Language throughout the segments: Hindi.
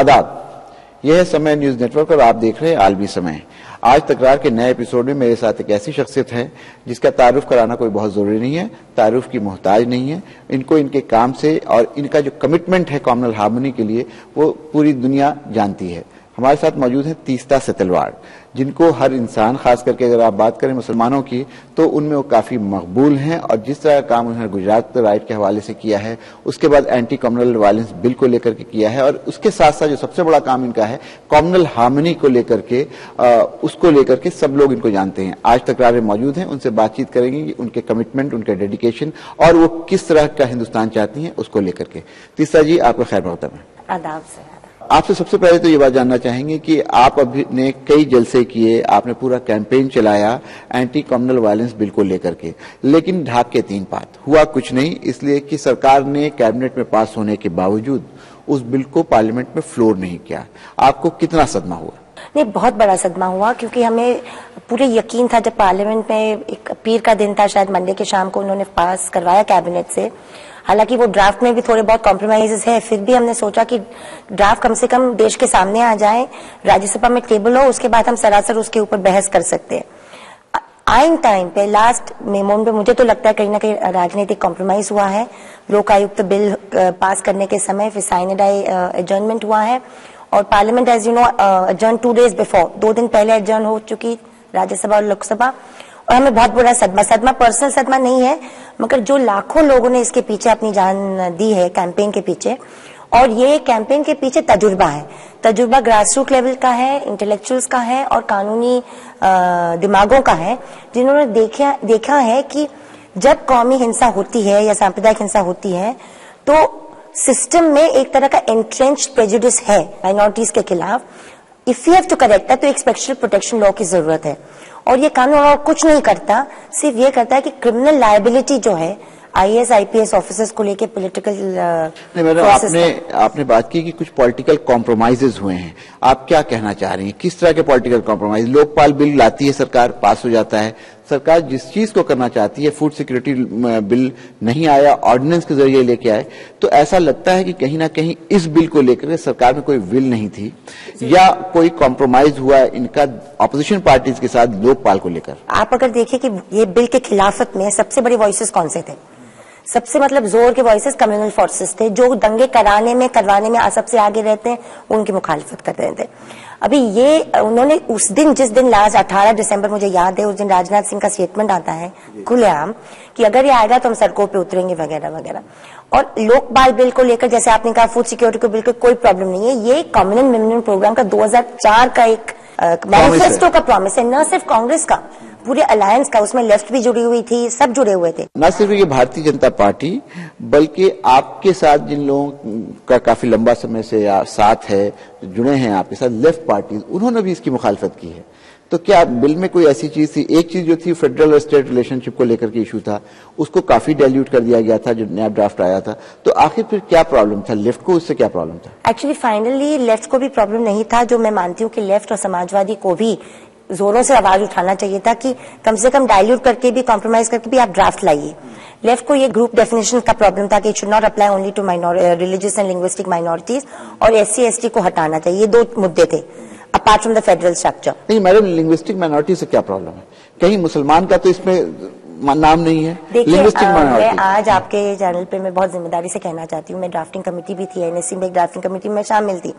आदाब, यह है समय न्यूज नेटवर्क और आप देख रहे हैं आलमी समय। आज तकरार के नए एपिसोड में मेरे साथ एक ऐसी शख्सियत है जिसका तारुफ कराना कोई बहुत जरूरी नहीं है, तारुफ की मोहताज नहीं है। इनको इनके काम से और इनका जो कमिटमेंट है कॉमनल हार्मनी के लिए वो पूरी दुनिया जानती है। हमारे साथ मौजूद है तीस्ता सेतलवाड़, जिनको हर इंसान, खास करके अगर आप बात करें मुसलमानों की, तो उनमें वो काफी मकबूल हैं। और जिस तरह का काम उन्होंने गुजरात राइट के हवाले से किया है, उसके बाद एंटी कम्युनल वायलेंस बिल को लेकर के किया है, और उसके साथ साथ जो सबसे बड़ा काम इनका है कॉमनल हार्मनी को लेकर के, उसको लेकर के सब लोग इनको जानते हैं। आज तकरार में मौजूद हैं, उनसे बातचीत करेंगे कि उनके कमिटमेंट, उनके डेडिकेशन और वो किस तरह का हिंदुस्तान चाहती हैं उसको लेकर के। तीस्ता जी, आपका खैर मकदम है। आदाब से। आपसे सबसे पहले तो ये बात जानना चाहेंगे कि आप अभी ने कई जलसे किए, आपने पूरा कैंपेन चलाया एंटी कम्युनल वायलेंस बिल को लेकर के, लेकिन ढाक के तीन पात हुआ कुछ नहीं, इसलिए कि सरकार ने कैबिनेट में पास होने के बावजूद उस बिल को पार्लियामेंट में फ्लोर नहीं किया। आपको कितना सदमा हुआ? नहीं, बहुत बड़ा सदमा हुआ, क्योंकि हमें पूरे यकीन था जब पार्लियामेंट में एक पीर का दिन था, शायद मंडे के शाम को उन्होंने पास करवाया कैबिनेट से। हालांकि वो ड्राफ्ट में भी थोड़े बहुत कॉम्प्रोमाइजेस है, फिर भी हमने सोचा कि ड्राफ्ट कम से कम देश के सामने आ जाए, राज्यसभा में टेबल हो, उसके बाद हम सरासर उसके ऊपर बहस कर सकते हैं। आइन टाइम पे लास्ट मेमोन पे मुझे तो लगता है कहीं ना कहीं राजनीतिक कॉम्प्रोमाइज हुआ है। लोक आयुक्त बिल पास करने के समय फिर साइनेडाई एडजर्नमेंट हुआ है, और parliament as you know adjourn 2 days before, 2 दिन पहले एडजर्न हो चुकी राज्यसभा और लोकसभा। और हमें बहुत बड़ा सदमा पर्सनल सदमा नहीं है, मगर जो लाखों लोगों ने इसके पीछे अपनी जान दी है कैंपेन के पीछे, और ये कैंपेन के पीछे तजुर्बा है, तजुर्बा ग्रास रूट लेवल का है, इंटेलेक्चुअल्स का है और कानूनी दिमागों का है, जिन्होंने देखा है कि जब कौमी हिंसा होती है या सांप्रदायिक हिंसा होती है तो सिस्टम में एक तरह का एंट्रेंच्ड प्रेजुडिस है माइनॉरिटीज के खिलाफ। If you have to correct that, तो एक स्पेशल प्रोटेक्शन लॉ की जरूरत है। और ये कानून और कुछ नहीं करता, सिर्फ ये करता है कि क्रिमिनल लायबिलिटी जो है IAS IPS ऑफिसर्स को लेके पॉलिटिकल नहीं, मैडम आपने बात की कि कुछ पॉलिटिकल कॉम्प्रोमाइजेज हुए हैं। आप क्या कहना चाह रही हैं? किस तरह के पॉलिटिकल कॉम्प्रोमाइज? लोकपाल बिल लाती है सरकार, पास हो जाता है, सरकार जिस चीज को करना चाहती है, फूड सिक्योरिटी बिल नहीं आया, ऑर्डिनेंस के जरिए लेके आए, तो ऐसा लगता है कि कहीं ना कहीं इस बिल को लेकर सरकार में कोई विल नहीं थी या कोई कॉम्प्रोमाइज हुआ इनका ऑपोजिशन पार्टीज के साथ लोकपाल को लेकर। आप अगर देखिए कि ये बिल के खिलाफत में सबसे बड़े वॉइसेस कौन से थे, सबसे जोर के वॉइसेस कम्युनल फोर्सेस थे, जो दंगे करवाने में सबसे आगे रहते हैं, उनकी मुखालिफत कर रहे थे। अभी ये उन्होंने उस दिन, जिस दिन लास्ट 18 दिसंबर मुझे याद है, उस दिन राजनाथ सिंह का स्टेटमेंट आता है खुलेआम कि अगर ये आएगा तो हम सड़कों पे उतरेंगे वगैरह वगैरह। और लोकपाल बिल को लेकर जैसे आपने कहा, फूड सिक्योरिटी को बिल कोई प्रॉब्लम नहीं है। ये कम्युनल मिनिमम प्रोग्राम का 2004 का एक मैनिफेस्टो का प्रॉमिस है, न सिर्फ कांग्रेस का, पूरे अलायंस का। उसमें लेफ्ट भी जुड़ी हुई थी, सब जुड़े हुए थे। न सिर्फ ये भारतीय जनता पार्टी, बल्कि आपके साथ जिन लोगों का काफी लंबा समय से साथ है, जुड़े हैं आपके साथ, लेफ्ट पार्टी, उन्होंने भी इसकी मुखालफत की है। तो क्या बिल में कोई ऐसी चीज थी? एक चीज जो थी फेडरल और स्टेट रिलेशनशिप को लेकर के इशू था, उसको काफी डाइल्यूट कर दिया गया था जो नया ड्राफ्ट आया था। तो आखिर फिर क्या प्रॉब्लम था? लेफ्ट को उससे क्या प्रॉब्लम था? एक्चुअली फाइनली लेफ्ट को भी प्रॉब्लम नहीं था। जो मैं मानती हूँ कि लेफ्ट और समाजवादी को भी जोरों से आवाज उठाना चाहिए था कि कम से कम डाइल्यूट करके भी, कॉम्प्रोमाइज करके भी आप ड्राफ्ट लाइए। लेफ्ट को ये ग्रुप डेफिनेशन का प्रॉब्लम था कि it should not apply only to religious and linguistic minorities, और SC ST को हटाना चाहिए। ये 2 मुद्दे थे apart from the federal structure. नहीं मैडम, लिंग्विस्टिक माइनॉरिटी से क्या प्रॉब्लम है? कहीं मुसलमान का तो इसमें नाम नहीं है। देखिए, मैं आज आपके चैनल पे मैं बहुत जिम्मेदारी से कहना चाहती हूँ, मैं ड्राफ्टिंग कमेटी भी थी, NSC में एक ड्राफ्टिंग कमेटी में शामिल थी।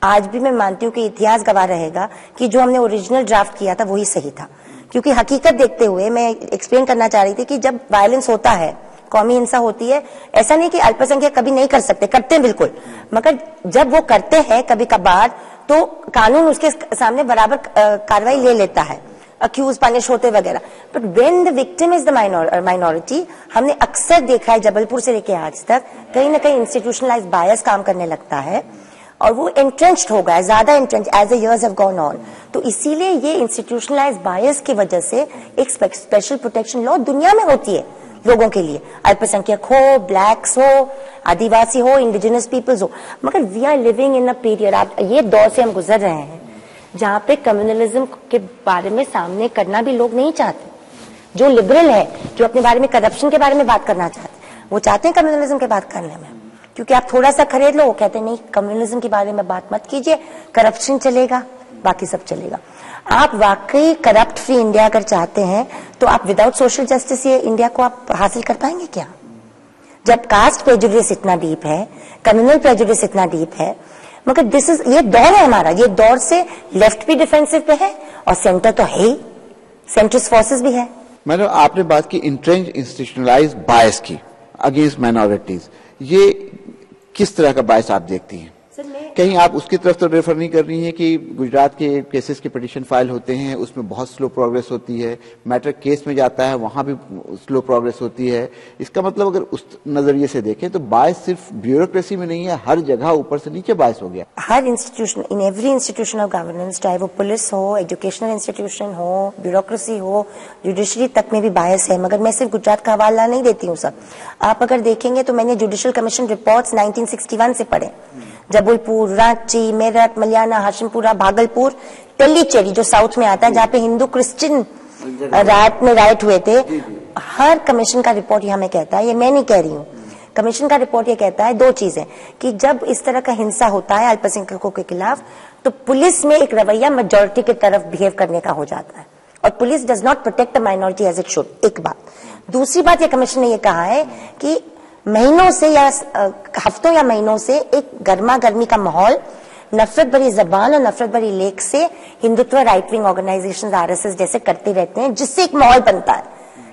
आज भी मैं मानती हूँ कि इतिहास गवाह रहेगा कि जो हमने ओरिजिनल ड्राफ्ट किया था वही सही था, क्योंकि हकीकत देखते हुए मैं एक्सप्लेन करना चाह रही थी कि जब वायलेंस होता है, कौमी हिंसा होती है, ऐसा नहीं कि अल्पसंख्यक कभी नहीं कर सकते, करते हैं बिल्कुल, मगर जब वो करते हैं कभी कभार तो कानून उसके सामने बराबर कार्रवाई ले लेता है, अक्यूज पनिश होते वगैरह। But when the victim is the minority, हमने अक्सर देखा है जबलपुर से लेकर आज तक, कहीं ना कहीं इंस्टीट्यूशनलाइज बायस काम करने लगता है और वो एंट्रेंच्ड हो गया, ज्यादा entrench as the years have gone on. तो इसीलिए ये इंस्टीट्यूशनलाइज बायस की वजह से एक स्पेशल प्रोटेक्शन लॉ दुनिया में होती है लोगों के लिए, अल्पसंख्यक हो, ब्लैक्स हो, आदिवासी हो, इंडिजिनस पीपल्स हो। मगर we are living in a period, आप ये दौर से हम गुजर रहे हैं जहां पे कम्युनलिज्म के बारे में सामने करना भी लोग नहीं चाहते। जो लिबरल है, जो अपने बारे में करप्शन के बारे में बात करना चाहते, वो चाहते हैं कम्युनलिज्म के बात करने में, क्योंकि आप थोड़ा सा खरीद लो, वो कहते नहीं कम्युनिज्म के बारे में बात मत कीजिए, करप्शन चलेगा, बाकी सब चलेगा। आप वाकई करप्ट फ्री इंडिया अगर चाहते हैं तो आप विदाउट सोशल जस्टिस ये इंडिया को आप हासिल कर पाएंगे क्या? जब कास्ट प्रेजुडिस इतना डीप है, कम्युनल प्रेजुडिस इतना डीप है, मगर ये दौर है हमारा, ये दौर से लेफ्ट भी डिफेंसिव पे है और सेंटर तो है ही, सेंट्रिस्ट फोर्सेस भी है। मैडम, आपने बात की इंट्रेंच इंस्टीट्यूशनलाइज बायस की अगेंस्ट माइनॉरिटीज, ये किस तरह का बायस आप देखती हैं? कहीं आप उसकी तरफ तो रेफर नहीं कर रही हैं कि गुजरात के केसेस के पिटीशन फाइल होते हैं, उसमें बहुत स्लो प्रोग्रेस होती है, मैटर केस में जाता है वहां भी स्लो प्रोग्रेस होती है। इसका मतलब अगर उस नजरिए से देखें तो बायस सिर्फ ब्यूरोक्रेसी में नहीं है, हर जगह ऊपर से नीचे बायस हो गया। हर institution, in every institution of governance, चाहे वो पुलिस हो, एजुकेशनल इंस्टीट्यूशन हो, ब्यूरोक्रेसी हो, जुडिशरी तक में भी बायस है। मगर मैं सिर्फ गुजरात का हवाला नहीं देती हूँ सब। आप अगर देखेंगे तो मैंने जुडिशल कमीशन रिपोर्ट्स 1961 से पढ़े। जबलपुर, रांची, मेरठ, मलियाना, हाशिमपुरा, भागलपुर, टेलीचेरी जो साउथ में आता है, जहाँ पे हिंदू क्रिश्चियन रात में राइट हुए थे, हर कमीशन का रिपोर्ट यहाँ में कहता है, ये मैं नहीं कह रही हूँ, कमीशन का रिपोर्ट ये कहता है दो चीजें, कि जब इस तरह का हिंसा होता है अल्पसंख्यकों के खिलाफ तो पुलिस में एक रवैया मेजोरिटी की तरफ बिहेव करने का हो जाता है और police does not protect the minority as it should. एक बात। दूसरी बात, ये कमीशन ने ये कहा है कि महीनों से या हफ्तों या महीनों से एक गर्मा गर्मी का माहौल, नफरत भरी जबान और नफरत भरी लेख से Hindutva right wing organisations RSS जैसे करते रहते हैं, जिससे एक माहौल बनता है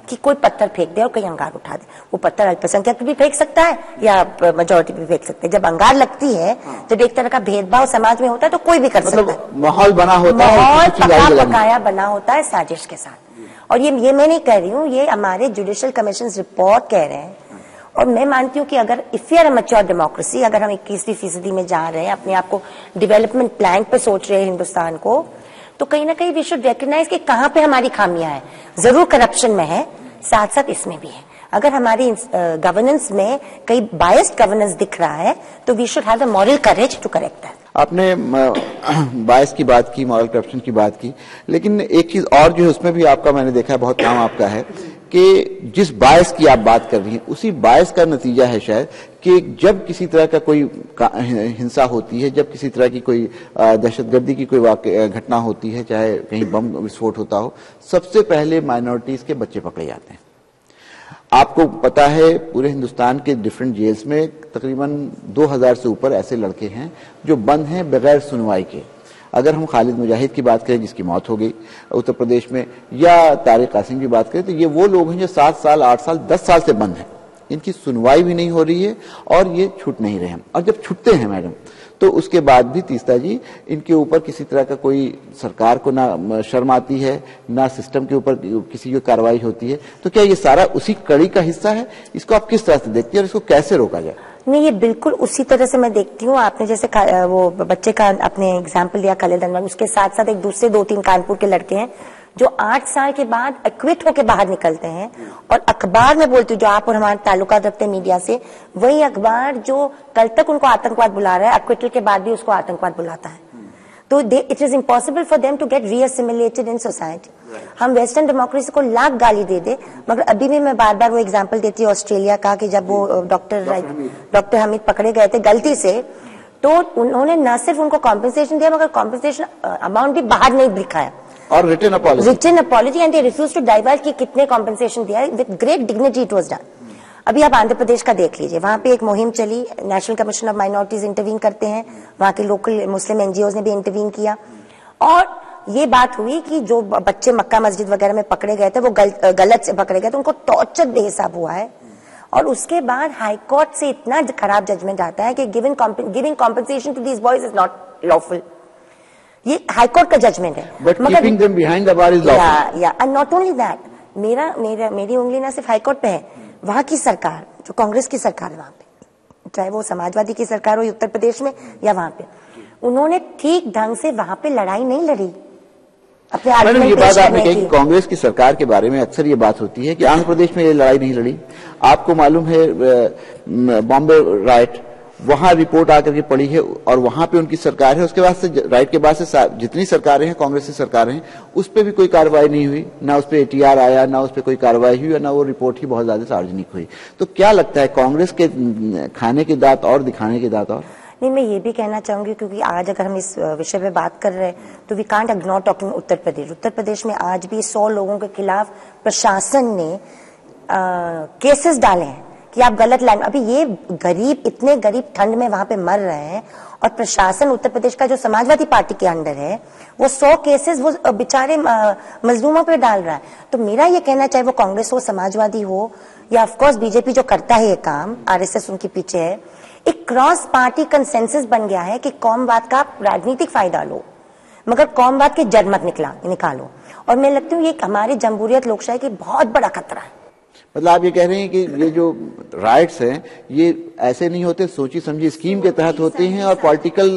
कि कोई पत्थर फेंक दे और कोई अंगार उठा दे। वो पत्थर अल्पसंख्यक भी फेंक सकता है या मेजोरिटी भी फेंक सकते हैं। जब अंगार लगती है, जब एक तरह का भेदभाव समाज में होता है तो कोई भी कर सकता है। माहौल बना होता है, माहौल पका पकाया बना होता है साजिश के साथ। और ये मैं नहीं कह रही हूँ, ये हमारे जुडिशियल कमीशन रिपोर्ट कह रहे हैं। और मैं मानती हूँ कि अगर if you are a mature democracy, अगर हम 21वीं फीसदी में जा रहे हैं, अपने आप को डेवलपमेंट प्लान पे सोच रहे हैं हिंदुस्तान को, तो कहीं ना कहीं वी शुड रिकॉग्नाइज कि कहाँ पे हमारी खामियां हैं। जरूर करप्शन में है, साथ साथ इसमें भी है। अगर हमारी गवर्नेंस में कई बायस्ड गवर्नेंस दिख रहा है तो we should have the moral courage to correct that. आपने बायस की बात की, मॉरल करप्शन की बात की, लेकिन एक चीज और जो है उसमें भी आपका मैंने देखा है बहुत काम आपका है कि जिस बायस की आप बात कर रही हैं उसी बायस का नतीजा है शायद कि जब किसी तरह का कोई हिंसा होती है, जब किसी तरह की कोई दहशतगर्दी की कोई घटना होती है, चाहे कहीं बम विस्फोट होता हो, सबसे पहले माइनॉरिटीज के बच्चे पकड़े जाते हैं। आपको पता है पूरे हिंदुस्तान के डिफरेंट जेल्स में तकरीबन 2000 से ऊपर ऐसे लड़के हैं जो बंद हैं बगैर सुनवाई के। अगर हम खालिद मुजाहिद की बात करें जिसकी मौत हो गई उत्तर प्रदेश में, या तारिक कासिम की बात करें, तो ये वो लोग हैं जो 7 साल, 8 साल, 10 साल से बंद हैं। इनकी सुनवाई भी नहीं हो रही है और ये छूट नहीं रहे हैं। और जब छूटते हैं मैडम तो उसके बाद भी तीस्ता जी इनके ऊपर किसी तरह का कोई सरकार को ना शर्म आती है, ना सिस्टम के ऊपर किसी की कार्रवाई होती है। तो क्या ये सारा उसी कड़ी का हिस्सा है? इसको आप किस तरह से देखती है और इसको कैसे रोका जाए? नहीं, ये बिल्कुल उसी तरह से मैं देखती हूँ। आपने जैसे वो बच्चे का आपने एग्जाम्पल दिया खालिद अनवर, उसके साथ साथ एक दूसरे 2-3 कानपुर के लड़के हैं जो 8 साल के बाद एक्विट होके बाहर निकलते हैं। और अखबार में बोलती हूँ, जो आप और हमारे ताल्लुकात रखते हैं मीडिया से, वही अखबार जो कल तक उनको आतंकवाद बुला रहा है, एक्विटल के बाद भी उसको आतंकवाद बुलाता है। तो it is impossible for them to get reassimilated in society. हम वेस्टर्न डेमोक्रेसी को लाख गाली दे दे, मगर अभी भी मैं बार बार वो एग्जाम्पल देती हूँ ऑस्ट्रेलिया का, कि जब वो डॉक्टर हमीद पकड़े गए थे गलती से, तो उन्होंने न सिर्फ उनको कॉम्पेंसेशन दिया मगर कॉम्पेंसेशन अमाउंट भी बाहर नहीं दिखाया और written apology and they refuse to divert कि कितने कॉम्पेंसेशन दिया। With great dignity it was done. अभी आप आंध्र प्रदेश का देख लीजिए, वहां पे एक मुहिम चली, national commission of minorities intervene करते हैं, वहां के लोकल मुस्लिम एनजीओ ने भी इंटरवीन किया और ये बात हुई कि जो बच्चे मक्का मस्जिद वगैरह में पकड़े गए थे वो गलत से पकड़े गए थे, उनको टॉर्चर बेहिसाब हुआ है। और उसके बाद हाईकोर्ट से इतना खराब जजमेंट आता है कि giving compensation to these boys is not lawful. ये हाईकोर्ट का जजमेंट है। But keeping them behind the bar is lawful. Yeah, and not only that, मेरी उंगली ना सिर्फ हाईकोर्ट पे है, वहां की सरकार, जो कांग्रेस की सरकार है वहां पे, चाहे वो समाजवादी की सरकार हो उत्तर प्रदेश में या वहां पे, उन्होंने ठीक ढंग से वहां पे लड़ाई नहीं लड़ी। मैडम, ये बात आपने कही कि कांग्रेस की सरकार के बारे में अक्सर ये बात होती है कि आंध्र प्रदेश में ये लड़ाई नहीं लड़ी। आपको मालूम है बॉम्बे राइट वहां रिपोर्ट आकर के पड़ी है और वहां पे उनकी सरकार है, उसके बाद से राइट के बाद से जितनी सरकारें हैं, कांग्रेस की सरकारें हैं, उस पर भी कोई कार्रवाई नहीं हुई, ना उस पर ATR आया, ना उस पर कोई कार्रवाई हुई, ना वो रिपोर्ट ही बहुत ज्यादा सार्वजनिक हुई। तो क्या लगता है, कांग्रेस के खाने के दांत और दिखाने के दांत और? नहीं, मैं ये भी कहना चाहूंगी, क्योंकि आज अगर हम इस विषय पे बात कर रहे हैं तो we can't ignore talking Uttar Pradesh. Uttar Pradesh में आज भी 100 लोगों के खिलाफ प्रशासन ने केसेस डाले हैं कि आप गलत लाइन, अभी ये गरीब, इतने गरीब ठंड में वहां पे मर रहे हैं और प्रशासन उत्तर प्रदेश का जो समाजवादी पार्टी के अंडर है वो 100 केसेस वो बेचारे मजलूमों पे डाल रहा है। तो मेरा ये कहना, चाहे वो कांग्रेस हो, समाजवादी हो या ऑफकोर्स बीजेपी जो करता है ये काम, RSS उनके पीछे है, एक क्रॉस पार्टी कंसेंसस बन गया है कि कौमवाद का आप राजनीतिक फायदा लो मगर कौमवाद के जड़ मत निकालो। और मैं लगती हूँ ये हमारी जमहूरियत लोकशाही की बहुत बड़ा खतरा है। मतलब आप ये कह रहे हैं कि ये जो राइट्स हैं ये ऐसे नहीं होते, सोची समझी स्कीम के तहत होते हैं और पॉलिटिकल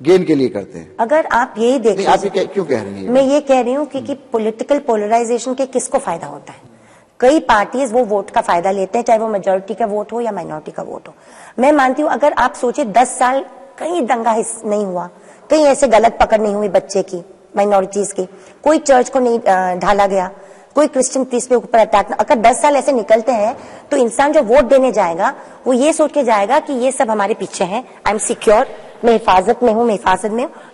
गेन के लिए करते हैं। अगर आप यही देखें, आप ये क्यों कह रही हैं? मैं ये कह रही हूँ कि पॉलिटिकल पोलराइजेशन के किसको फायदा होता है? कई पार्टीज वो वोट का फायदा लेते हैं, चाहे वो मेजोरिटी का वोट हो या माइनॉरिटी का वोट हो। मैं मानती हूँ अगर आप सोचे 10 साल कहीं दंगा नहीं हुआ, कहीं ऐसे गलत पकड़ नहीं हुई बच्चे की, माइनॉरिटीज की, कोई चर्च को नहीं ढाला गया, कोई क्रिश्चियन प्रीस्ट पे ऊपर अटैक, अगर 10 साल ऐसे निकलते हैं तो इंसान जो वोट देने जाएगा वो ये सोच के जाएगा कि ये सब हमारे पीछे हैं, आई एम सिक्योर, मैं हिफाजत में हूँ,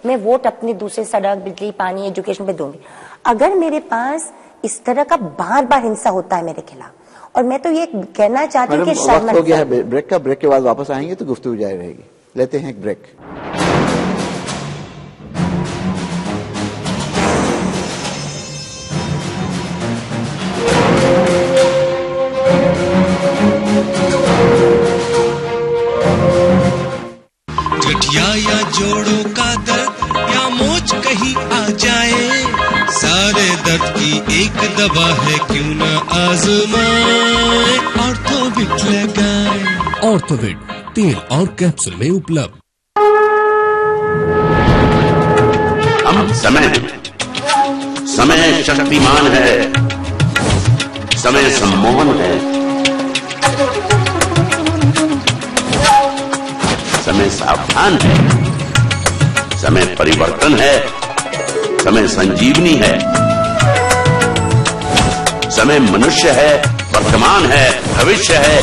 मैं वोट अपने दूसरे सड़क, बिजली, पानी, एजुकेशन पे दूंगी। अगर मेरे पास इस तरह का बार बार हिंसा होता है मेरे खिलाफ, और मैं तो ये कहना चाहती हूँ कि वक्त हो गया है ब्रेक का, ब्रेक के बाद वापस आएंगे तो गुफ्तगू जारी रहेगी। लेते हैं एक ब्रेक। या जोड़ों का दर्द या मोच कहीं आ जाए, सारे दर्द की एक दवा है, क्यों ना आजमाए ऑर्थोविट लगाए। ऑर्थोविट तेल और कैप्सूल में उपलब्ध। हम समय शक्तिमान है, समय सम्मोहन है, समय सावधान है, समय परिवर्तन है, समय संजीवनी है, समय मनुष्य है, वर्तमान है, भविष्य है,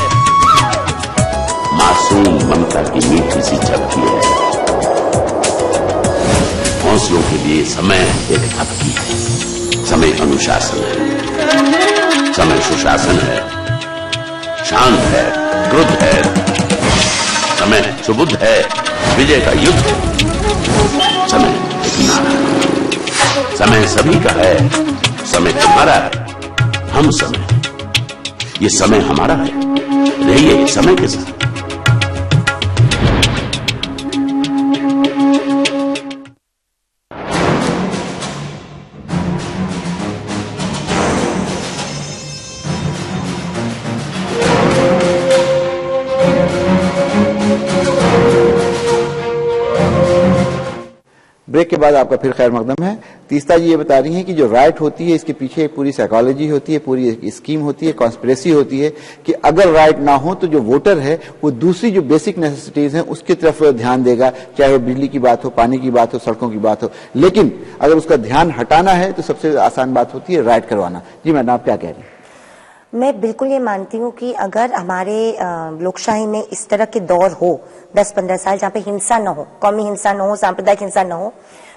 मासूम ममता की मीठी सी झपकी है। हौसलों के लिए समय एक हपकी है, समय अनुशासन है, समय सुशासन है, शांत है, क्रुद्ध है, समय सुबुद्ध है, विजय का युद्ध, समय एक नारा, समय सभी का है, समय तुम्हारा है, हम समय, ये समय हमारा है, रहिए समय के साथ। ब्रेक के बाद आपका फिर खैर मकदम है। तीस्ता जी ये बता रही हैं कि जो राइट होती है इसके पीछे पूरी साइकोलॉजी होती है, पूरी एक स्कीम होती है, कॉन्स्पिरेसी होती है कि अगर राइट ना हो तो जो वोटर है वो दूसरी जो बेसिक नेसेसिटीज हैं उसकी तरफ ध्यान देगा, चाहे वो बिजली की बात हो, पानी की बात हो, सड़कों की बात हो। लेकिन अगर उसका ध्यान हटाना है तो सबसे आसान बात होती है राइट करवाना। जी मैडम, आप क्या कह रही हैं? मैं बिल्कुल ये मानती हूँ कि अगर हमारे लोकशाही में इस तरह के दौर हो 10-15 साल जहाँ पे हिंसा न हो, कौमी हिंसा न हो, सांप्रदायिक हिंसा न हो,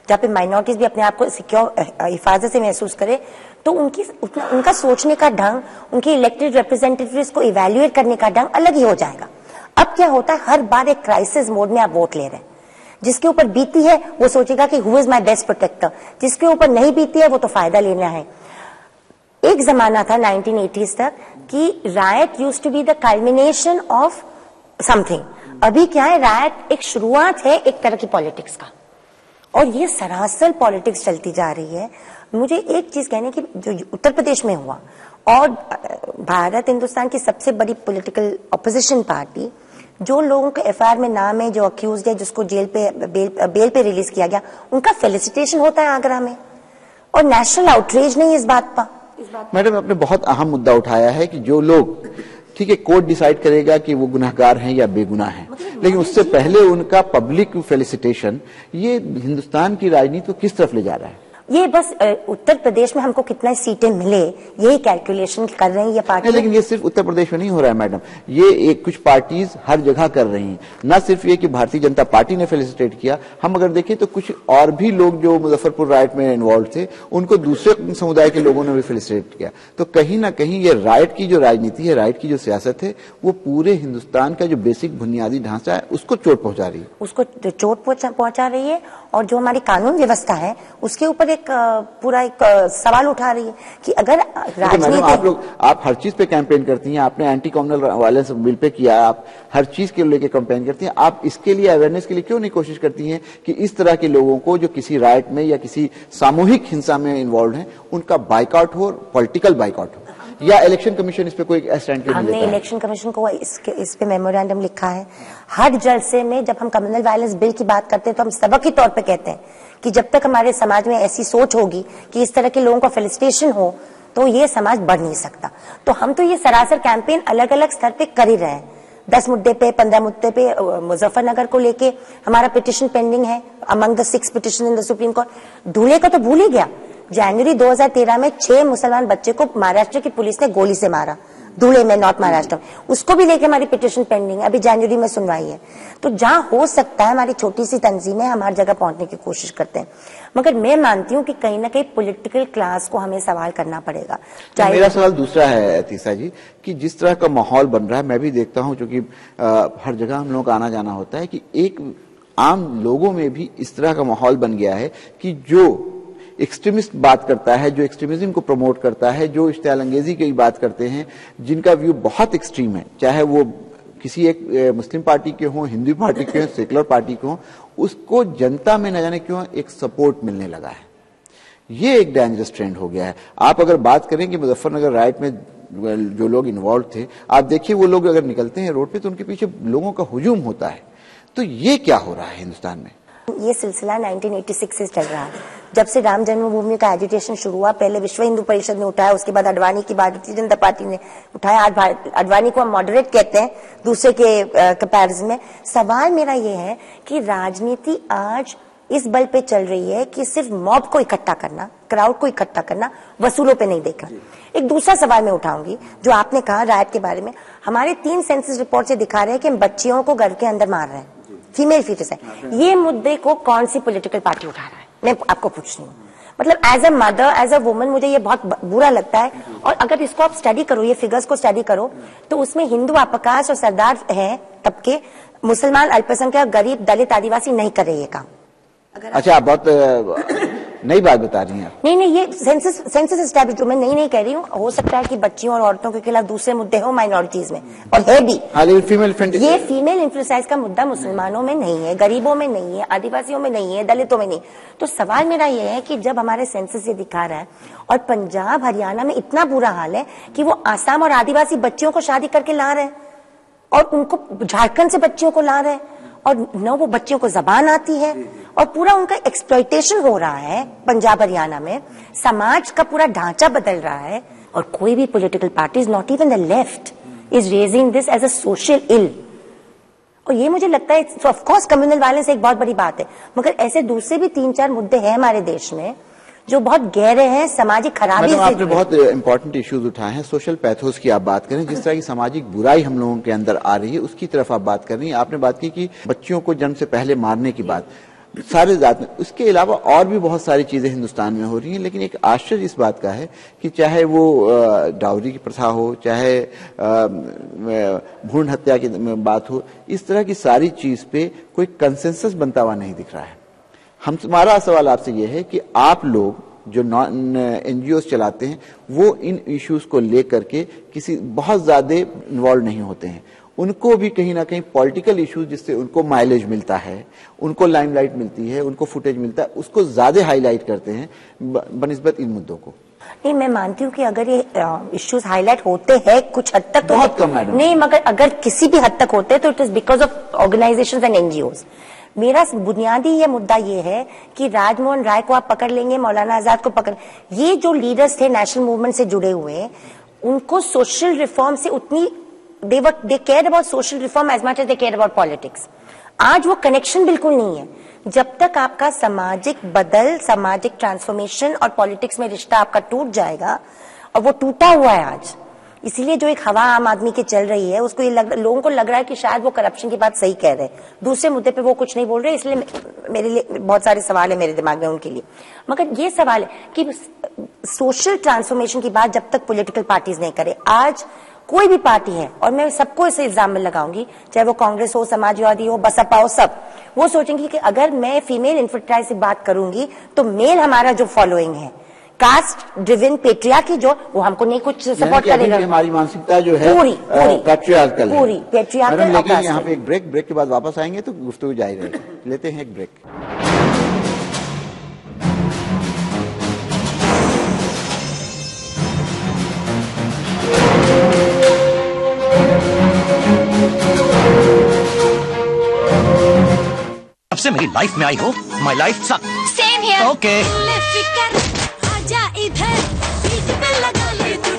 जहाँ पे माइनॉरिटीज भी अपने आप को सिक्योर, हिफाजत से महसूस करे, तो उनका सोचने का ढंग, उनके इलेक्टेड रिप्रेजेंटेटिव्स को इवैल्यूएट करने का ढंग अलग ही हो जाएगा। अब क्या होता है, हर बार एक क्राइसिस मोड में आप वोट ले रहे हैं। जिसके ऊपर बीती है वो सोचेगा कि who is my best protector, जिसके ऊपर नहीं बीती है वो तो फायदा लेना है। एक जमाना था 1980s तक कि riot used to be the culmination of something. अभी क्या है, रायट एक शुरुआत है एक तरह की पॉलिटिक्स का, और ये सरासर पॉलिटिक्स चलती जा रही है। मुझे एक चीज कहने की, जो उत्तर प्रदेश में हुआ और भारत हिंदुस्तान की सबसे बड़ी पॉलिटिकल ऑपोजिशन पार्टी, जो लोगों के FIR में नाम है, जो अक्यूज है, जिसको बेल पे रिलीज किया गया, उनका फेलिसिटेशन होता है आगरा में, और नेशनल आउटरीच नहीं इस बात पर। मैडम, आपने बहुत अहम मुद्दा उठाया है कि जो लोग ठीक है, कोर्ट डिसाइड करेगा कि वो गुनहगार हैं या बेगुनाह हैं, लेकिन उससे पहले उनका पब्लिक फेलिसिटेशन ये हिंदुस्तान की राजनीति को किस तरफ ले जा रहा है? ये बस उत्तर प्रदेश में हमको कितना सीटें मिले यही कैलकुलेशन कर रही है ये पार्टी। लेकिन ये सिर्फ उत्तर प्रदेश में नहीं हो रहा है मैडम, ये एक कुछ पार्टीज हर जगह कर रही हैं। न सिर्फ ये कि भारतीय जनता पार्टी ने फेलिसिटेट किया, हम अगर देखें तो कुछ और भी लोग जो मुजफ्फरपुर राइट में इन्वॉल्व थे उनको दूसरे समुदाय के लोगों ने भी फेलिसिटेट किया। तो कहीं ना कहीं ये राइट की जो राजनीति है, राइट की जो सियासत है, वो पूरे हिंदुस्तान का जो बेसिक बुनियादी ढांचा है उसको चोट पहुंचा रही है, उसको चोट पहुंचा रही है। और जो हमारी कानून व्यवस्था है उसके ऊपर एक पूरा एक सवाल उठा रही है कि अगर राजनीति आप हर चीज पे कैंपेन करती हैं, आपने anti communal violence bill pay किया, आप हर चीज के लेके कैंपेन करती हैं, आप इसके लिए अवेयरनेस के लिए क्यों नहीं कोशिश करती हैं कि इस तरह के लोगों को जो किसी राइट में या किसी सामूहिक हिंसा में इन्वॉल्व हैं उनका बाइकआउट हो, पॉलिटिकल बाइकआउट हो, या इलेक्शन कमीशन इस पे कोई स्टैंड क्यों नहीं लेता है? हमने इलेक्शन कमीशन को इस पे मेमोरेंडम लिखा है। हर जलसे में जब हम कम्युनल वायलेंस बिल की बात करते हैं तो हम सबक के तौर पे कहते हैं कि जब तक हमारे समाज में ऐसी सोच होगी कि इस तरह के लोगों का फेलिसिटेशन हो तो ये समाज बढ़ नहीं सकता। तो हम तो ये सरासर कैंपेन अलग अलग स्तर पे कर ही रहे हैं। 10 मुद्दे पे, 15 मुद्दे पे, मुजफ्फरनगर को लेके हमारा पिटिशन पेंडिंग है among the 6 petition in the supreme court. Dhule का तो भूल ही गया, जनवरी 2013 में 6 मुसलमान बच्चे को महाराष्ट्र की पुलिस ने गोली से मारा, धूले में, नॉर्थ महाराष्ट्र में। उसको भी लेके हमारी पिटिशन पेंडिंग है, अभी जनवरी में सुनवाई है। तो जहां हो सकता है हमारी छोटी सी तंजीमें हम हर जगह पहुंचने की कोशिश करते हैं, मगर मैं मानती हूं कि कहीं ना कहीं पॉलिटिकल क्लास को हमें सवाल करना पड़ेगा। तो मेरा सवाल दूसरा है तीसा जी, कि जिस तरह का माहौल बन रहा है, मैं भी देखता हूं क्योंकि हर जगह हम लोगों का आना जाना होता है, कि एक आम लोगों में भी इस तरह का माहौल बन गया है कि जो एक्सट्रीमिस्ट बात करता है, जो एक्सट्रीमिज्म को प्रमोट करता है, जो इश्तियाल अंगेजी की बात करते हैं, जिनका व्यू बहुत एक्सट्रीम है, चाहे वो किसी एक मुस्लिम पार्टी के हों, हिंदू पार्टी के हों, सेकुलर पार्टी के हों, उसको जनता में न जाने क्यों एक सपोर्ट मिलने लगा है। ये एक डेंजरस ट्रेंड हो गया है। आप अगर बात करें कि मुजफ्फरनगर राइट में जो लोग इन्वॉल्व थे, आप देखिए वो लोग अगर निकलते हैं रोड पे तो उनके पीछे लोगों का हुजूम होता है। तो ये क्या हो रहा है हिंदुस्तान में? ये सिलसिला 1986 से चल रहा है। जब से राम जन्मभूमि का एजिटेशन शुरू हुआ, पहले विश्व हिंदू परिषद ने उठाया, उसके बाद अडवाणी की भारतीय जनता पार्टी ने उठाया। आज अडवाणी को हम मॉडरेट कहते हैं दूसरे के कंपैरिजन में। सवाल मेरा ये है कि राजनीति आज इस बल पे चल रही है कि सिर्फ मॉब को इकट्ठा करना, क्राउड को इकट्ठा करना, वसूलों पे नहीं देखना। एक दूसरा सवाल मैं उठाऊंगी जो आपने कहा राइट के बारे में। हमारे 3 सेंसस रिपोर्ट से दिखा रहे हैं कि हम बच्चियों को घर के अंदर मार रहे हैं, फीमेल फीटस है। ये मुद्दे को कौन सी पॉलिटिकल पार्टी उठा रहा है, मैं आपको पूछ रही हूँ। मतलब as a mother, as a woman मुझे ये बहुत बुरा लगता है। और अगर इसको आप स्टडी करो, ये फिगर्स को स्टडी करो, तो उसमें हिंदू अपकाश और सरदार हैं तबके, मुसलमान, अल्पसंख्यक, गरीब, दलित, आदिवासी नहीं कर रहे ये काम। अच्छा, आप बहुत नई बात बता रही हैं। नहीं, ये सेंसस एस्टैब्लिश, मैं नहीं कह रही हूँ। हो सकता है कि बच्चियों और औरतों के खिलाफ दूसरे मुद्दे हो माइनॉरिटीज में, और है भी। ये फीमेल इंफ्लुएंसाइज का मुद्दा मुसलमानों में नहीं है, गरीबों में नहीं है, आदिवासियों में नहीं है, दलितों में नहीं। तो सवाल मेरा ये है कि जब हमारे सेंसस ये दिखा रहा है और पंजाब हरियाणा में इतना बुरा हाल है कि वो आसाम और आदिवासी बच्चियों को शादी करके ला रहे हैं, और उनको झारखंड से बच्चियों को ला रहे हैं, और न वो बच्चियों को जबान आती है, और पूरा उनका एक्सप्लॉइटेशन हो रहा है पंजाब हरियाणा में। समाज का पूरा ढांचा बदल रहा है, और कोई भी political parties, not even the left, is raising this as a social ill. और ये मुझे लगता है, ऑफ कोर्स कम्युनल वायलेंस एक बहुत बड़ी बात है, मगर ऐसे दूसरे भी 3-4 मुद्दे हैं हमारे देश में जो बहुत गहरे हैं, सामाजिक खराबी से। आपने बहुत इंपॉर्टेंट इश्यूज उठाए हैं। सोशल पैथोस की आप बात करें, जिस तरह की सामाजिक बुराई हम लोगों के अंदर आ रही है, उसकी तरफ आप बात कर रही हैं। आपने बात की कि बच्चियों को जन्म से पहले मारने की बात सारे जात में, उसके अलावा और भी बहुत सारी चीजें हिंदुस्तान में हो रही हैं। लेकिन एक आश्चर्य इस बात का है कि चाहे वो डाउरी की प्रथा हो, चाहे भ्रूण हत्या की बात हो, इस तरह की सारी चीज पे कोई कंसेंसस बनता हुआ नहीं दिख रहा है। हमारा सवाल आपसे यह है कि आप लोग जो एनजीओस चलाते हैं, वो इन इश्यूज को लेकर के किसी बहुत ज्यादा इन्वॉल्व नहीं होते हैं। उनको भी कहीं ना कहीं पॉलिटिकल इश्यूज, जिससे उनको माइलेज मिलता है, उनको लाइमलाइट मिलती है, उनको फुटेज मिलता है, उसको ज्यादा हाईलाइट करते हैं बनिस्बत इन मुद्दों को। नहीं, मैं मानती हूँ कि अगर ये इश्यूज हाईलाइट होते हैं कुछ हद तक, बहुत कम मैडम, नहीं, मगर अगर किसी भी हद तक होते तो it is because of organisations and NGOs. मेरा बुनियादी ये मुद्दा ये है कि राजमोहन राय को आप पकड़ लेंगे, मौलाना आजाद को पकड़, ये जो लीडर्स थे नेशनल मूवमेंट से जुड़े हुए, उनको सोशल रिफॉर्म से उतनी they cared about social reform as much as they cared about politics. आज वो कनेक्शन बिल्कुल नहीं है। जब तक आपका सामाजिक बदल, सामाजिक ट्रांसफॉर्मेशन और पॉलिटिक्स में रिश्ता आपका टूट जाएगा, और वो टूटा हुआ है आज। इसीलिए जो एक हवा आम आदमी की चल रही है, उसको लोगों को लग रहा है कि शायद वो करप्शन की बात सही कह रहे हैं, दूसरे मुद्दे पे वो कुछ नहीं बोल रहे। इसलिए मेरे लिए बहुत सारे सवाल है मेरे दिमाग में उनके लिए। मगर ये सवाल है कि सोशल ट्रांसफॉर्मेशन की बात जब तक पॉलिटिकल पार्टीज नहीं करे, आज कोई भी पार्टी है, और मैं सबको इसे इल्जाम में लगाऊंगी, चाहे वो कांग्रेस हो, समाजवादी हो, बसपा हो, सब वो सोचेंगे कि अगर मैं फीमेल इन्फर्टिलाइज से बात करूंगी तो मेल हमारा जो फॉलोइंग है, कास्ट ड्रिवन पेट्रियार्की, जो वो हमको नहीं कुछ सपोर्ट करेगा। हमारी मानसिकता जो है पूरी पैट्रियार्कल है। पूरी पैट्रियार्कल। लेकिन यहाँ पे एक ब्रेक के बाद वापस आएंगे तो गुफ्तगू जारी रहेगी। लेते हैं एक ब्रेक। अब से मेरी लाइफ में आई हो, माई लाइफ सक। Same here. ओके। आजा इधर, सीट पे लगा ले तू।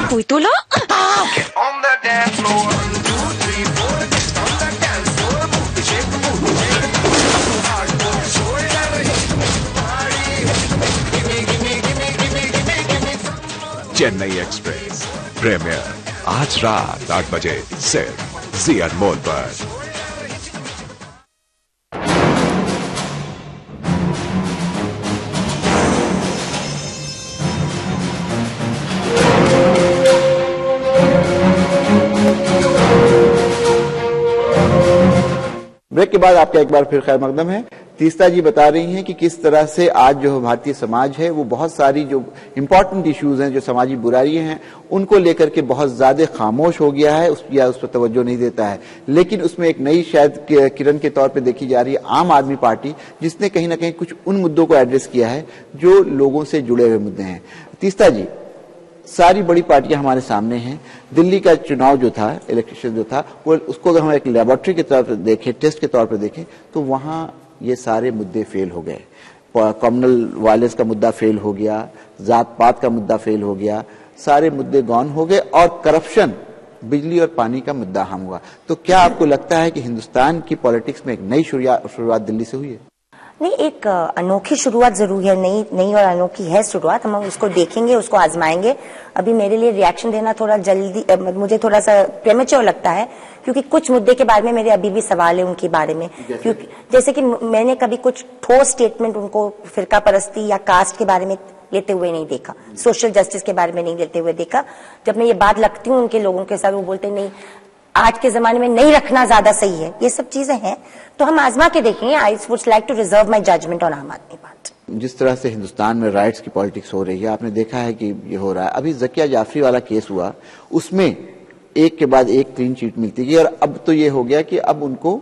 कोई तो लो। चेन्नई एक्सप्रेस प्रीमियर आज रात 8 बजे सिर्फ जी अनमोल पर। ब्रेक के बाद आपका एक बार फिर खैर मकदम है। तीस्ता जी बता रही हैं कि किस तरह से आज जो भारतीय समाज है वो बहुत सारी जो इम्पोर्टेंट इश्यूज हैं, जो समाजी बुराइयां हैं, उनको लेकर के बहुत ज्यादा खामोश हो गया है, उस पर तवज्जो नहीं देता है। लेकिन उसमें एक नई शायद किरण के तौर पे देखी जा रही है आम आदमी पार्टी, जिसने कहीं ना कहीं कुछ उन मुद्दों को एड्रेस किया है जो लोगों से जुड़े हुए मुद्दे हैं। तीस्ता जी, सारी बड़ी पार्टियां हमारे सामने हैं। दिल्ली का चुनाव जो था, इलेक्शन जो था, वो उसको अगर हम एक लेबोरेटरी के तौर पर देखें, टेस्ट के तौर पर देखें, तो वहां ये सारे मुद्दे फेल हो गए। कम्युनल वायलेंस का मुद्दा फेल हो गया, जात पात का मुद्दा फेल हो गया, सारे मुद्दे गौन हो गए, और करप्शन, बिजली और पानी का मुद्दा हम हुआ। तो क्या आपको लगता है कि हिंदुस्तान की पॉलिटिक्स में एक नई शुरुआत दिल्ली से हुई है? नहीं, एक अनोखी शुरुआत जरूर है, नई और अनोखी है शुरुआत। हम उसको देखेंगे, उसको आजमाएंगे। अभी मेरे लिए रिएक्शन देना थोड़ा जल्दी, मुझे थोड़ा सा प्रेमेच्योर लगता है, क्योंकि कुछ मुद्दे के बारे में मेरे अभी भी सवाल है उनके बारे में। क्योंकि जैसे कि मैंने कभी कुछ ठोस स्टेटमेंट उनको फिरका परस्ती या कास्ट के बारे में लेते हुए नहीं देखा, सोशल जस्टिस के बारे में नहीं लेते हुए देखा। जब मैं ये बात लगती हूँ उनके लोगों के साथ, वो बोलते नहीं, आज के जमाने में नहीं रखना ज्यादा सही है। ये सब चीजें हैं, तो हम आजमा के देखेंगे। I would like to reserve my judgement on Aam Aadmi party. जिस तरह से हिंदुस्तान में राइट्स की पॉलिटिक्स हो रही है, आपने देखा है कि ये हो रहा है। अभी ज़किया जाफरी वाला केस हुआ, उसमें एक के बाद एक क्लीन चिट मिलती गई, और अब तो ये हो गया कि अब उनको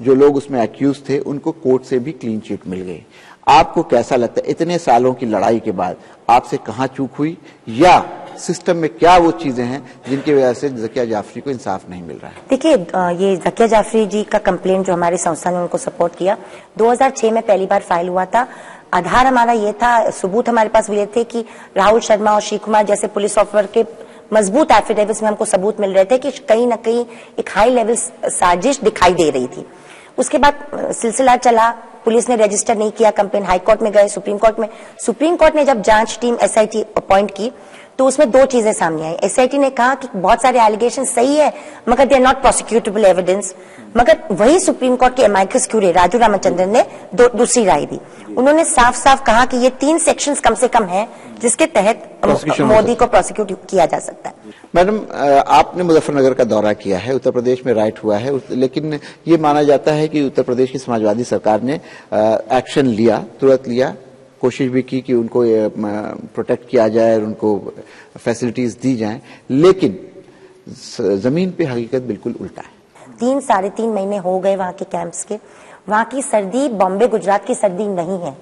जो लोग उसमें एक्यूज थे उनको कोर्ट से भी क्लीन चिट मिल गई। आपको कैसा लगता है, इतने सालों की लड़ाई के बाद आपसे कहाँ चूक हुई, या सिस्टम में क्या वो चीजें हैं जिनकी वजह से ज़किया जाफरी को इंसाफ नहीं मिल रहा है? देखिए, ये ज़किया जाफरी जी का कंप्लेंट जो हमारी संस्था ने उनको सपोर्ट किया, 2006 में पहली बार फाइल हुआ था। आधार हमारा ये था, सबूत हमारे पास ये थे कि राहुल शर्मा और श्री कुमार जैसे पुलिस ऑफिसर के मजबूत एफिडेविट्स में हमको सबूत मिल रहे थे कि कहीं ना कहीं एक हाई लेवल साजिश दिखाई दे रही थी। उसके बाद सिलसिला चला, पुलिस ने रजिस्टर नहीं किया, कंप्लेन हाई कोर्ट में गए, सुप्रीम कोर्ट ने जब जांच टीम एसआईटी अपॉइंट की, तो उसमें दो चीजें सामने आई। एसआईटी ने कहा कि बहुत सारे एलिगेशन सही है, मगर दे आर नॉट प्रोसिक्यूटेबल एविडेंस। मगर वही सुप्रीम कोर्ट के एमाइकस क्यूरी राजू रामचंद्रन ने दूसरी राय दी। उन्होंने साफ साफ कहा कि ये 3 सेक्शंस कम से कम हैं जिसके तहत मोदी को प्रोसिक्यूट किया जा सकता है। मैडम, आपने मुजफ्फरनगर का दौरा किया है, उत्तर प्रदेश में राइट हुआ है, लेकिन ये माना जाता है कि उत्तर प्रदेश की समाजवादी सरकार ने एक्शन लिया, तुरंत लिया, कोशिश भी की कि उनको प्रोटेक्ट किया जाए और उनको फैसिलिटीज दी जाएं, लेकिन जमीन पे हकीकत बिल्कुल उल्टा है। 3-3.5 महीने हो गए वहां के कैंप्स के। वहां की सर्दी बॉम्बे गुजरात की सर्दी नहीं है।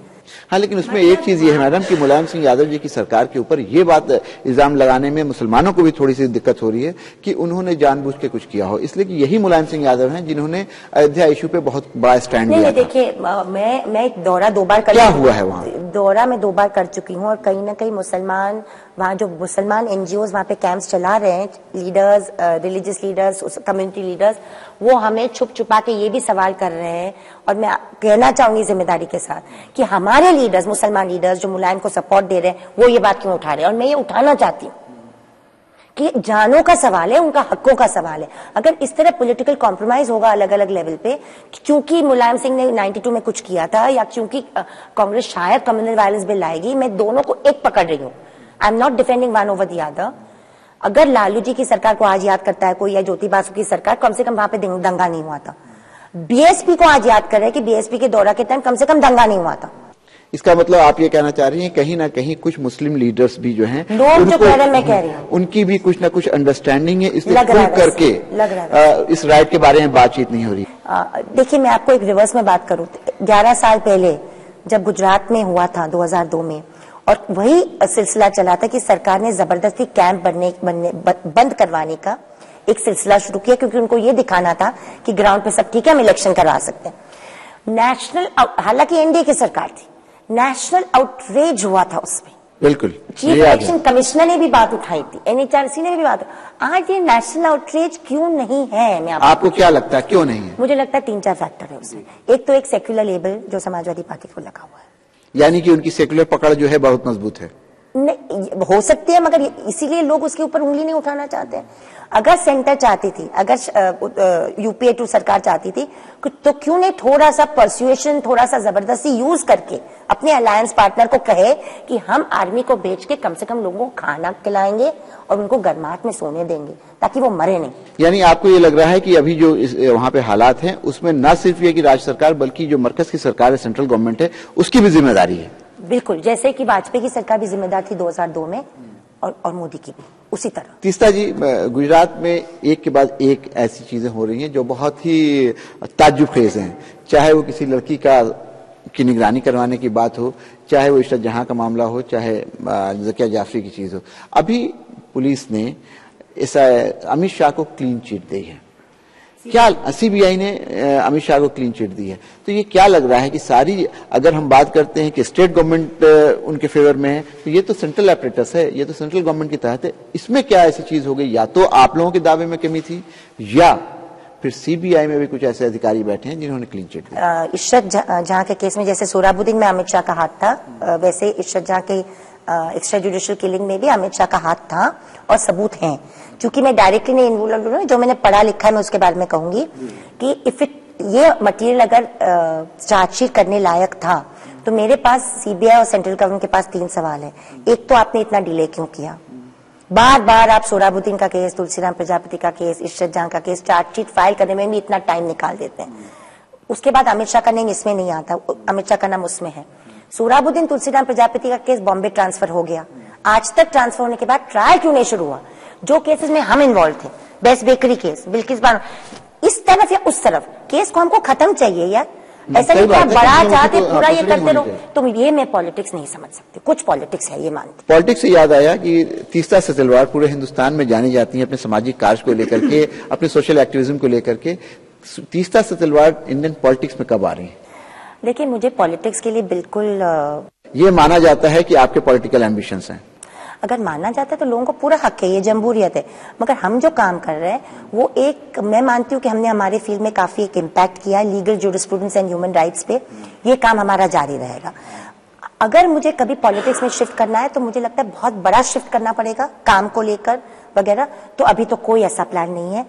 हाँ, लेकिन उसमें एक चीज ये है मैडम कि मुलायम सिंह यादव जी की सरकार के ऊपर ये बात इल्जाम लगाने में मुसलमानों को भी थोड़ी सी दिक्कत हो रही है कि उन्होंने जानबूझ के कुछ किया हो, इसलिए कि यही मुलायम सिंह यादव हैं जिन्होंने अयोध्या इशू पे बहुत बड़ा स्टैंड लिया। देखिए, मैं दौरा 2 बार कर, क्या हुआ है वहाँ? दौरा मैं 2 बार कर चुकी हूँ और कहीं ना कहीं मुसलमान, वहाँ जो मुसलमान एनजीओज वहाँ पे कैंप्स चला रहे हैं, leaders, religious leaders, community leaders, वो हमें छुप छुपा के ये भी सवाल कर रहे हैं। और मैं कहना चाहूंगी जिम्मेदारी के साथ कि हमारे लीडर्स, मुसलमान लीडर्स जो मुलायम को सपोर्ट दे रहे हैं, वो ये बात क्यों उठा रहे हैं। और मैं ये उठाना चाहती हूँ कि जानों का सवाल है, उनका हकों का सवाल है। अगर इस तरह पॉलिटिकल कॉम्प्रोमाइज होगा अलग अलग लेवल पे, क्योंकि मुलायम सिंह ने 92 में कुछ किया था या क्योंकि कांग्रेस शायद कम्युनल वायलेंस बिल लाएगी, मैं दोनों को एक पकड़ रही हूँ। I am not defending one over the other. अगर लालू जी की सरकार को आज याद करता है कोई, या ज्योति बासु की सरकार, कम से कम वहां पे दंगा नहीं हुआ था। बीएसपी को आज याद कर रहे हैं कि बीएसपी के दौरा के टाइम कम से कम दंगा नहीं हुआ था। इसका मतलब आप ये कहना चाह रही हैं कहीं ना कहीं कुछ मुस्लिम लीडर्स भी जो हैं, लोग जो कह रहे हैं, मैं कह रही हूँ, उनकी भी कुछ ना कुछ अंडरस्टैंडिंग है, इसलिए खुल करके इस राइट के बारे में बातचीत नहीं हो रही। देखिए, मैं आपको एक रिवर्स में बात करूं, 11 साल पहले जब गुजरात में हुआ था 2002 में, और वही सिलसिला चला था कि सरकार ने जबरदस्ती कैंप बंद करवाने का एक सिलसिला शुरू किया, क्योंकि उनको ये दिखाना था कि ग्राउंड पे सब ठीक है, हम इलेक्शन करवा सकते हैं। नेशनल, हालांकि एनडीए की सरकार थी, नेशनल आउटरीच हुआ था उसमें। बिल्कुल, चीफ इलेक्शन कमिश्नर ने भी बात उठाई थी, एनएचआरसी ने भी बात। आज ये नेशनल आउटरीच क्यों नहीं है? मैं आपको क्या लगता है क्यों नहीं है? मुझे लगता है 3-4 फैक्टर है उसमें। एक तो एक सेक्युलर लेबल जो समाजवादी पार्टी को लगा हुआ है, यानी कि उनकी सेक्युलर पकड़ जो है बहुत मजबूत है। नहीं, हो सकती है, मगर इसीलिए लोग उसके ऊपर उंगली नहीं उठाना चाहते हैं। अगर सेंटर चाहती थी, अगर यूपीए 2 सरकार चाहती थी, तो क्यों नहीं थोड़ा सा परसुएशन, थोड़ा सा जबरदस्ती यूज करके अपने अलायंस पार्टनर को कहे कि हम आर्मी को भेज के कम से कम लोगों को खाना खिलाएंगे और उनको गर्माहट में सोने देंगे ताकि वो मरे नहीं। यानी आपको ये लग रहा है कि अभी जो वहां पे हालात हैं उसमें न सिर्फ ये कि राज्य सरकार बल्कि जो मरकज की सरकार है, सेंट्रल गवर्नमेंट है, उसकी भी जिम्मेदारी है। बिल्कुल, जैसे कि वाजपेयी की सरकार भी जिम्मेदार थी 2002 में, और मोदी की भी उसी तरह। तीस्ता जी, गुजरात में एक के बाद एक ऐसी चीजें हो रही हैं जो बहुत ही ताज्जुब खेज हैं, चाहे वो किसी लड़की की निगरानी करवाने की बात हो, चाहे वो इशरत जहां का मामला हो, चाहे ज़किया जाफरी की चीज हो। अभी पुलिस ने अमित शाह को क्लीन चिट दी है, क्या सीबीआई ने अमित शाह को क्लीन चिट दी है, तो ये क्या लग रहा है कि सारी, अगर हम बात करते हैं कि स्टेट गवर्नमेंट उनके फेवर में है, तो ये तो सेंट्रल अपरेटस है, ये तो सेंट्रल गवर्नमेंट के तहत है। इसमें क्या ऐसी चीज हो गई, या तो आप लोगों के दावे में कमी थी, या फिर सीबीआई में भी कुछ ऐसे अधिकारी बैठे हैं जिन्होंने क्लीन चिट दी? इशरत जहां के केस में जैसे सोहराबुद्दीन में अमित शाह का हाथ था, वैसे इशरत जहां के एक्स्ट्रा जुडिशियल किलिंग में भी अमित शाह का हाथ था, और सबूत हैं। क्योंकि मैं डायरेक्टली नहीं इन्वॉल्व हूं, जो मैंने पढ़ा लिखा है मैं उसके बारे में कहूंगी कि इफ ये मटेरियल अगर चार्जशीट करने लायक था, तो मेरे पास सीबीआई और सेंट्रल गवर्नमेंट के पास 3 सवाल है। एक तो आपने इतना डिले क्यों किया? बार बार आप सोहराबुद्दीन का केस, तुलसीराम प्रजापति का केस, इशरत जहां का केस चार्जशीट फाइल करने में भी इतना टाइम निकाल देते हैं। उसके बाद अमित शाह का नाम इसमें नहीं आता, अमित शाह का नाम उसमें है। सोहराबुद्दीन तुलसीराम प्रजापति का केस बॉम्बे ट्रांसफर हो गया, आज तक ट्रांसफर होने के बाद ट्रायल क्यों नहीं शुरू हुआ? जो केसेस में हम इन्वॉल्व थे, best bakery case, Bilkis Bano, इस तरफ या उस तरफ केस को हमको खत्म चाहिए यार। ऐसा नहीं कि बड़ा चाहते पूरा ये करते रहो, तो ये मैं पॉलिटिक्स नहीं समझ सकती, कुछ पॉलिटिक्स है ये मानती। पॉलिटिक्स से याद आया कि तीस्ता सिलसिलेवार पूरे हिंदुस्तान में जानी जाती हैं अपने सामाजिक कार्य को लेकर के, अपने सोशल एक्टिविज्म को लेकर के। तीस्ता सिलसिलेवार इंडियन पॉलिटिक्स में कब आ रही है? देखिए, मुझे पॉलिटिक्स के लिए बिल्कुल ये माना जाता है कि आपके पॉलिटिकल एम्बिशंस हैं। अगर माना जाता है तो लोगों को पूरा हक है, ये जमहूरियत है, मगर हम जो काम कर रहे हैं वो एक, मैं मानती हूँ कि हमने हमारे फील्ड में काफी एक इम्पैक्ट किया है legal jurisprudence and human rights पे। ये काम हमारा जारी रहेगा। अगर मुझे कभी पॉलिटिक्स में शिफ्ट करना है तो मुझे लगता है बहुत बड़ा शिफ्ट करना पड़ेगा काम को लेकर वगैरह, तो अभी तो कोई ऐसा प्लान नहीं है।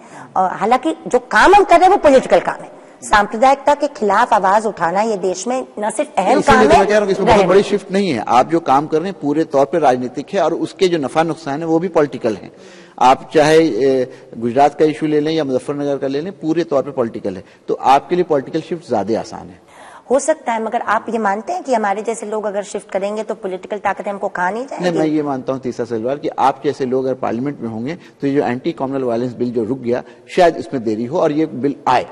हालांकि जो काम हम कर रहे हैं वो पॉलिटिकल काम है, सांप्रदायिकता के खिलाफ आवाज उठाना ये देश में न सिर्फ अहम काम है, इसमें बहुत बड़ी शिफ्ट नहीं है। आप जो काम कर रहे हैं पूरे तौर पे राजनीतिक है, और उसके जो नफा नुकसान है वो भी पॉलिटिकल है। आप चाहे गुजरात का इशू ले लें या मुजफ्फरनगर का ले लें, पूरे तौर पे पॉलिटिकल है, तो आपके लिए पॉलिटिकल शिफ्ट ज्यादा आसान है। हो सकता है, मगर आप ये मानते हैं कि हमारे जैसे लोग अगर शिफ्ट करेंगे तो पॉलिटिकल ताकत हमको खा नहीं जाएगी? नहीं, मैं ये मानता हूँ तीस्ता सिलसिलेवार कि आप जैसे लोग अगर पार्लियामेंट में होंगे तो ये जो एंटी कम्युनल वायलेंस बिल जो रुक गया, शायद इसमें देरी हो और ये बिल आए।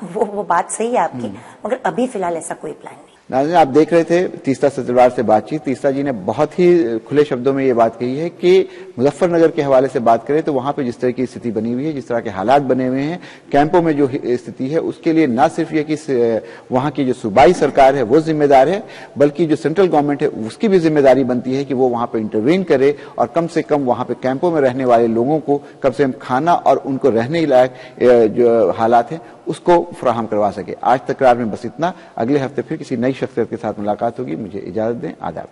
वो बात सही है आपकी, मगर अभी फिलहाल ऐसा कोई प्लान नहीं। नाज़रीन, आप देख रहे थे तीस्ता सतरवार से बातचीत। तीस्ता जी ने बहुत ही खुले शब्दों में ये बात कही है कि मुजफ्फरनगर के हवाले से बात करें तो वहां पे जिस तरह की स्थिति बनी हुई है, जिस तरह के हालात बने हुए हैं, कैंपों में जो स्थिति है, उसके लिए न सिर्फ ये कि वहां की जो सूबाई सरकार है वो जिम्मेदार है, बल्कि जो सेंट्रल गवर्नमेंट है उसकी भी जिम्मेदारी बनती है कि वो वहां पर इंटरवीन करे और कम से कम वहां पे कैंपों में रहने वाले लोगों को कम से कम खाना और उनको रहने लायक जो हालात है उसको फराहम करवा सके। आज तकरार में बस इतना। अगले हफ्ते फिर किसी नई शख्सियत के साथ मुलाकात होगी। मुझे इजाजत दें। आदाब।